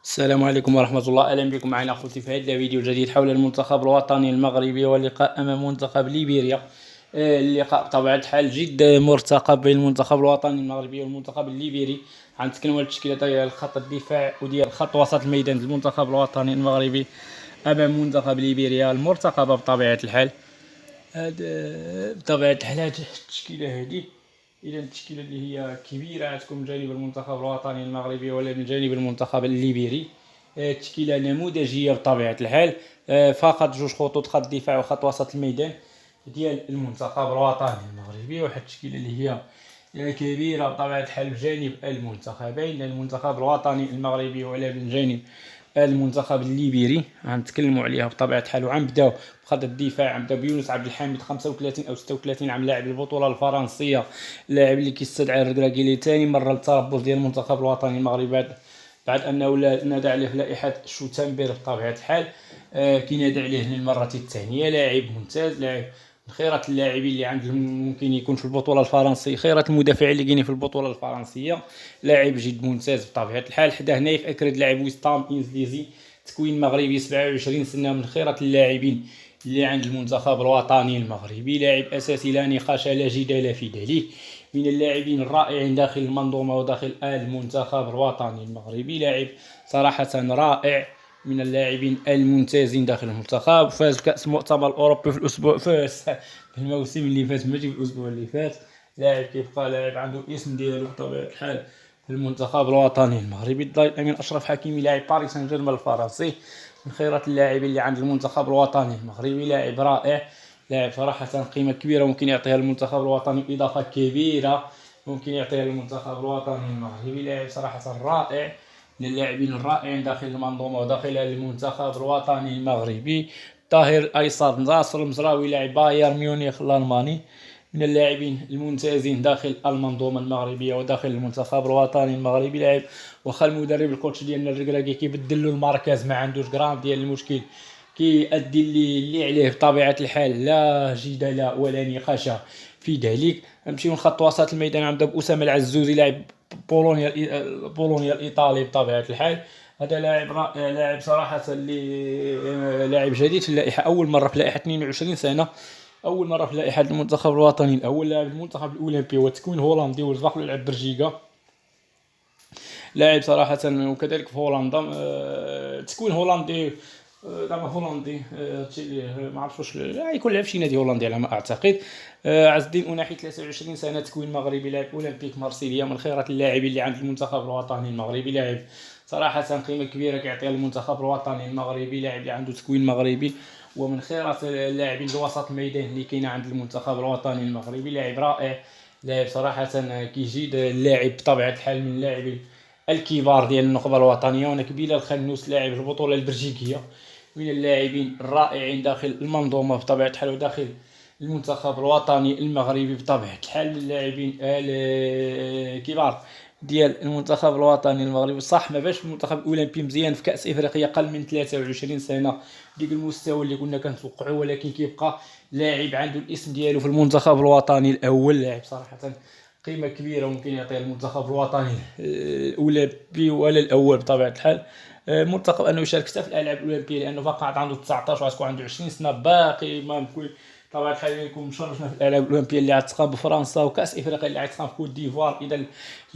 السلام عليكم ورحمة الله. أهلا بكم معنا أخوتي في هذا الفيديو الجديد حول المنتخب الوطني المغربي واللقاء أمام منتخب ليبيريا. اللقاء بطبيعة الحال جد مرتقب بين المنتخب الوطني المغربي والمنتخب الليبيري. غنتكلموا على التشكيلة ديال خط الدفاع وديال خط وسط الميدان المنتخب الوطني المغربي أمام منتخب ليبيريا المرتقبة بطبيعة الحال. بطبيعة الحال هاد التشكيلة هادي إذا التشكيلة اللي هي كبيرة تكون من جانب المنتخب الوطني المغربي ولا من جانب المنتخب الليبيري. تشكيلة نموذجية بطبيعة الحال. فقط جوج خطوط، خط دفاع وخط وسط الميدان ديال المنتخب الوطني المغربي. واحد التشكيلة اللي هي كبيرة بطبيعة الحال بجانب المنتخبين، المنتخب الوطني المغربي ولا من جانب المنتخب الليبيري غنتكلموا عليها بطبيعة الحال. وغنبداو بخط الدفاع، غنبداو بيونس عبد الحميد 35 أو 36 عام، لاعب البطولة الفرنسية، اللاعب اللي كيستدعي الركراكي ثاني مرة للتربص ديال المنتخب الوطني المغربي بعد أنه نادى عليه في لائحة شوتنبرغ بطبيعة الحال. كينادى عليه للمرة الثانية. لاعب ممتاز، لاعب من خيرة اللاعبين اللي عندهم ممكن يكون في البطولة الفرنسية، خيرة المدافعين اللي كاينين في البطولة الفرنسية. لاعب جد ممتاز بطبيعة الحال. حداه نايف أكرد، لاعب ويستام انجليزي، تكوين مغربي، 27 سنة، من خيرة اللاعبين اللي عند المنتخب الوطني المغربي. لاعب أساسي لا نقاش لا جدال في ذلك، من اللاعبين الرائعين داخل المنظومة وداخل المنتخب الوطني المغربي. لاعب صراحة رائع، من اللاعبين الممتازين داخل المنتخب. فاز بكأس المؤتمر الأوروبي في الأسبوع في الموسم اللي فات، ماشي في الأسبوع اللي فات. لاعب كيبقى لاعب عنده اسم ديالو بطبيعة الحال في المنتخب الوطني المغربي. الضيف الأمين أشرف حكيمي، لاعب باريس سان جيرمان الفرنسي، من خيرة اللاعبين اللي عند المنتخب الوطني المغربي. لاعب رائع، لاعب صراحة قيمة كبيرة، ممكن يعطيها المنتخب الوطني إضافة كبيرة، ممكن يعطيها المنتخب الوطني المغربي. لاعب صراحة رائع، من اللاعبين الرائعين داخل المنظومة وداخل المنتخب الوطني المغربي. طاهر الأيسر ناصر المزراوي، لاعب بايرن ميونخ الألماني، من اللاعبين الممتازين داخل المنظومة المغربية وداخل المنتخب الوطني المغربي. لاعب واخا المدرب الكوتش ديالنا الركراكي كيبدل له المركز، ما عندوش غرام ديال المشكل، كيأدي اللي عليه بطبيعة الحال، لا جدال ولا نقاش في ذلك. نمشيو من خط وسط الميدان، نبدا بأسامة العزوزي، لاعب بولونيا الإيطالي بطبيعة الحال. هذا لاعب رائع، لاعب صراحة اللي لاعب جديد في اللائحة، أول مرة في لائحة 22 سنة، أول مرة في لائحة المنتخب الوطني الأول، لاعب المنتخب الأولمبي وتكوين هولندي، وسبق له يلعب بلجيكا. لاعب صراحة وكذلك في هولندا، تكوين هولندي، زعما هولندي، هادشي اللي ما عرفتش واش يكون لعب شي نادي هولندي على ما اعتقد. عز الدين أناحي 23 سنة، تكوين مغربي، لاعب أولمبيك مارسيليا، من خيرة اللاعبين اللي عند المنتخب الوطني المغربي. لاعب صراحة قيمة كبيرة كيعطيها المنتخب الوطني المغربي، لاعب اللي عنده تكوين مغربي، ومن خيرة اللاعبين الوسط الميدان اللي كاين عند المنتخب الوطني المغربي. لاعب رائع، لاعب صراحة كيجيد اللاعب بطبيعة الحال من اللاعبين الكبار ديال النخبة الوطنية. ونكبيل الخنوس، لاعب البطولة البلجيكية، من اللاعبين الرائعين داخل المنظومة بطبيعة الحال وداخل المنتخب الوطني المغربي بطبيعة الحال، من اللاعبين الكبار ديال المنتخب الوطني المغربي. صح ما باش المنتخب الاولمبي مزيان في كاس افريقيا، قل من 23 سنه ديك المستوى اللي كنا كنتوقعوه، ولكن كيبقى لاعب عنده الاسم ديالو في المنتخب الوطني الاول. لاعب صراحه قيمه كبيره، ممكن يعطيها المنتخب الوطني الاولمبي ولا الاول بطبيعه الحال. مرتقب انه يشارك حتى في الالعاب الاولمبيه، لانه فقط عنده 19 وغتكون عنده 20 سنه باقي، ما ممكن طبعا الحال يكون مشرفنا في الالعاب الاولمبيه اللي غتقام بفرنسا، وكاس افريقيا اللي غتقام في كوت ديفوار. اذا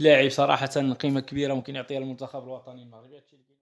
اللاعب صراحه قيمه كبيره، ممكن يعطيها المنتخب الوطني المغربي.